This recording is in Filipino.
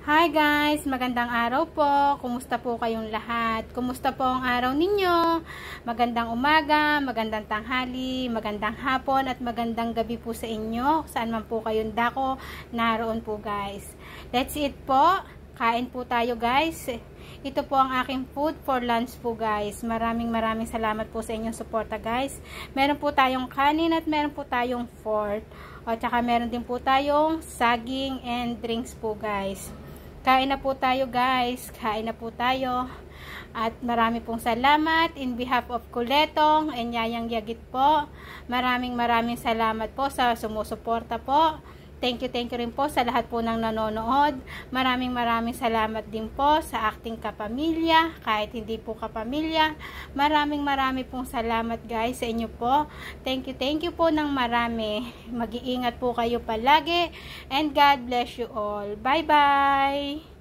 Hi guys! Magandang araw po. Kumusta po kayong lahat? Kumusta po ang araw ninyo? Magandang umaga, magandang tanghali, magandang hapon at magandang gabi po sa inyo. Saan man po kayong dako, naroon po guys. Let's eat po. Kain po tayo guys. Ito po ang aking food for lunch po guys. Maraming salamat po sa inyong suporta guys. Meron po tayong kanin at meron po tayong pork. At saka meron din po tayong saging and drinks po guys. Kain na po tayo guys. Kain na po tayo. At marami pong salamat in behalf of Kuletong and Yayang Yagit po. Maraming salamat po sa sumusuporta po. Thank you rin po sa lahat po ng nanonood. Maraming salamat din po sa acting kapamilya, kahit hindi po kapamilya. Maraming pong salamat guys sa inyo po. Thank you po ng marami. Mag-iingat po kayo palagi and God bless you all. Bye bye!